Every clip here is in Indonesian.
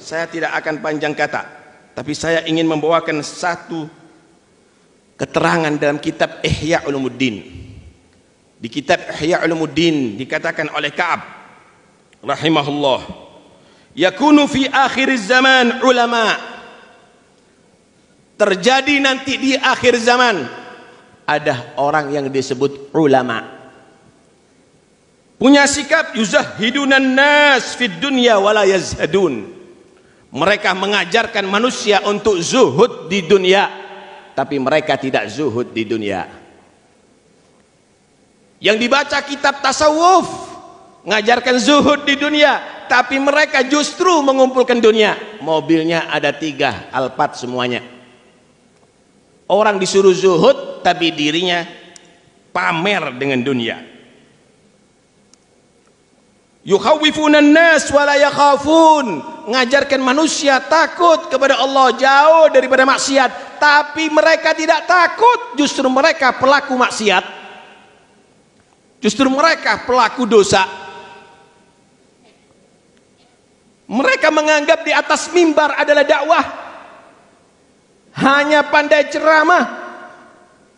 saya tidak akan panjang kata, tapi saya ingin membawakan satu keterangan dalam kitab Ihya Ulumuddin. Di kitab Ihya Ulumuddin dikatakan oleh Ka'ab rahimahullah, yakunu fi akhir zaman ulama, terjadi nanti di akhir zaman ada orang yang disebut ulama, punya sikap yuzahidunan nas fid dunya wala yazhadun. Mereka mengajarkan manusia untuk zuhud di dunia, tapi mereka tidak zuhud di dunia. Yang dibaca kitab tasawuf mengajarkan zuhud di dunia, tapi mereka justru mengumpulkan dunia. Mobilnya ada 3, Alphard semuanya. Orang disuruh zuhud, tapi dirinya pamer dengan dunia. Yukhawwifunan nas wala yakhafun, mengajarkan manusia takut kepada Allah, jauh daripada maksiat, tapi mereka tidak takut. Justru mereka pelaku maksiat, justru mereka pelaku dosa. Mereka menganggap di atas mimbar adalah dakwah, hanya pandai ceramah.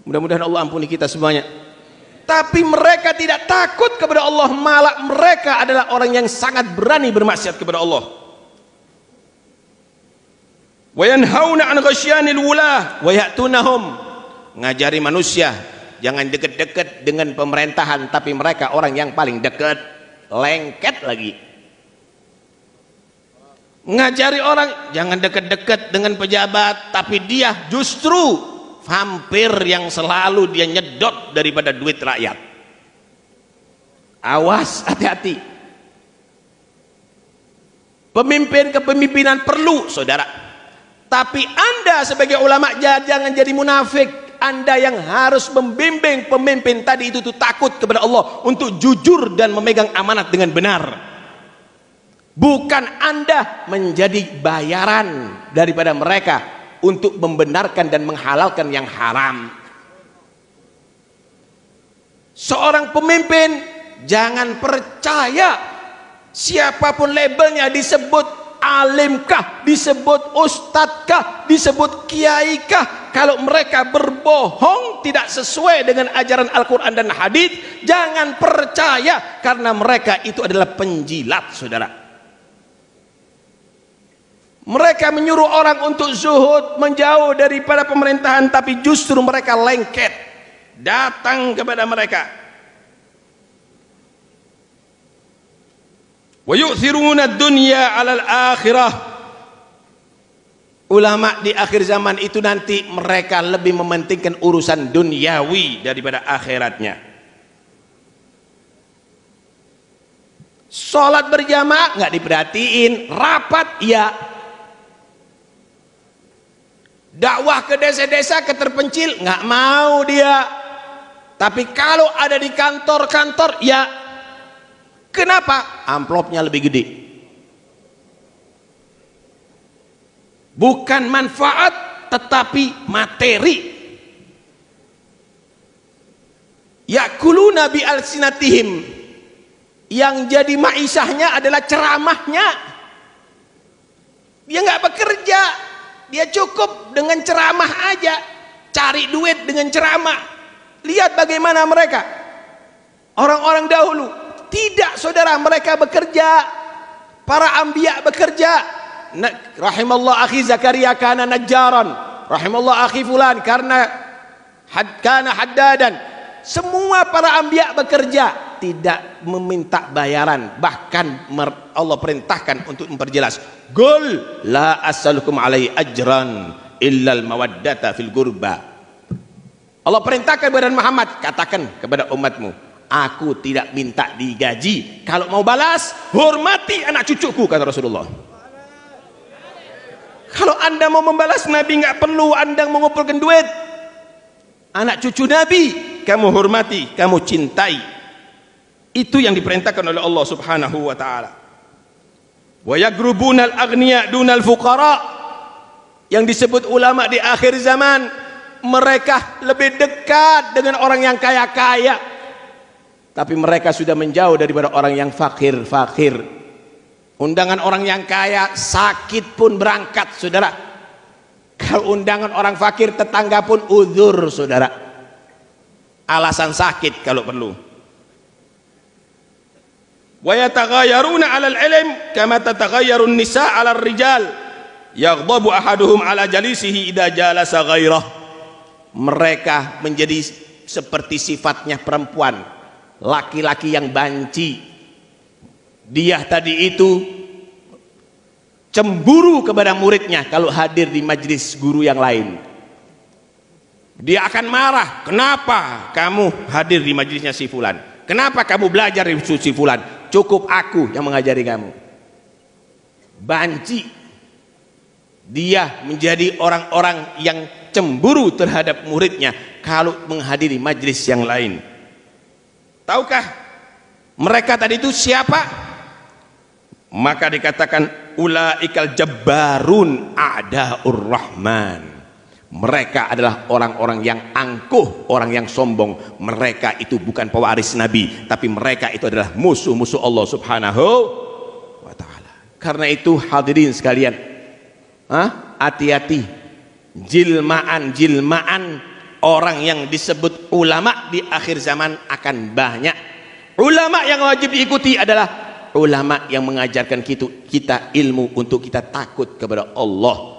Mudah-mudahan Allah ampuni kita semuanya. Tapi mereka tidak takut kepada Allah, malah mereka adalah orang yang sangat berani bermaksiat kepada Allah. Wa yanhauna 'an ghasyanil wulah wa ya'tunahum, ngajari manusia jangan dekat-dekat dengan pemerintahan, tapi mereka orang yang paling dekat, lengket lagi. Ngajari orang jangan dekat-dekat dengan pejabat, tapi dia justru vampir yang selalu dia nyedot daripada duit rakyat. Awas, hati-hati. Pemimpin kepemimpinan perlu, saudara, tapi Anda sebagai ulama jangan jadi munafik. Anda yang harus membimbing pemimpin tadi itu takut kepada Allah, untuk jujur dan memegang amanat dengan benar. Bukan Anda menjadi bayaran daripada mereka untuk membenarkan dan menghalalkan yang haram. Seorang pemimpin jangan percaya siapapun labelnya, disebut alimkah, disebut ustadzkah, disebut kiaikah, kalau mereka berbohong tidak sesuai dengan ajaran Al-Quran dan hadis, jangan percaya, karena mereka itu adalah penjilat, saudara. Mereka menyuruh orang untuk zuhud, menjauh daripada pemerintahan, tapi justru mereka lengket datang kepada mereka. Wa yu'thiruna ad-dunya 'alal akhirah. Ulama di akhir zaman itu nanti mereka lebih mementingkan urusan duniawi daripada akhiratnya. Salat berjamaah nggak diperhatiin, rapat ya. Dakwah ke desa-desa, ke terpencil, nggak mau dia. Tapi kalau ada di kantor-kantor, ya. Kenapa? Amplopnya lebih gede. Bukan manfaat, tetapi materi. Yakuluna bi alsinatihim, yang jadi maisahnya adalah ceramahnya. Dia nggak bekerja, dia cukup dengan ceramah aja, cari duit dengan ceramah. Lihat bagaimana mereka, orang-orang dahulu. Tidak, saudara, mereka bekerja. Para anbiya bekerja. Rahimallah akhi Zakaria kana najjaran, rahimallah akhi fulan karena kana haddadan. Semua para anbiya bekerja, tidak meminta bayaran. Bahkan Allah perintahkan untuk memperjelas, qul la as'alukum alaihi ajran illal mawaddata fil qurba. Allah perintahkan kepada Muhammad, katakan kepada umatmu, aku tidak minta digaji, kalau mau balas hormati anak cucuku, kata Rasulullah. Kalau anda mau membalas Nabi, nggak perlu anda mengumpulkan duit. Anak cucu Nabi kamu hormati, kamu cintai. Itu yang diperintahkan oleh Allah Subhanahu wa taala. Wa yagrubunal aghniya dunal fuqara. Yang disebut ulama di akhir zaman, mereka lebih dekat dengan orang yang kaya-kaya, tapi mereka sudah menjauh daripada orang yang fakir-fakir. Undangan orang yang kaya sakit pun berangkat, saudara. Kalau undangan orang fakir tetangga pun uzur, saudara. Alasan sakit kalau perlu. Wa yataghayyaruna 'alal ilm kama tataghayyarun nisa 'alal rijal. Yaghdabu ahaduhum 'ala jalisihi idza jalasa ghairah. Mereka menjadi seperti sifatnya perempuan, laki-laki yang banci. Dia tadi itu cemburu kepada muridnya kalau hadir di majelis guru yang lain. Dia akan marah, kenapa kamu hadir di majelisnya si fulan? Kenapa kamu belajar di si fulan? Cukup aku yang mengajari kamu. Banci. Dia menjadi orang-orang yang cemburu terhadap muridnya kalau menghadiri majelis yang lain. Tahukah mereka tadi itu siapa? Maka dikatakan ulaikal jabbarun a'daur rahman. Mereka adalah orang-orang yang angkuh, orang yang sombong. Mereka itu bukan pewaris Nabi, tapi mereka itu adalah musuh-musuh Allah Subhanahu wa ta'ala. Karena itu hadirin sekalian, hati-hati. Jilmaan orang yang disebut ulama di akhir zaman akan banyak. Ulama yang wajib diikuti adalah ulama yang mengajarkan kita ilmu untuk kita takut kepada Allah.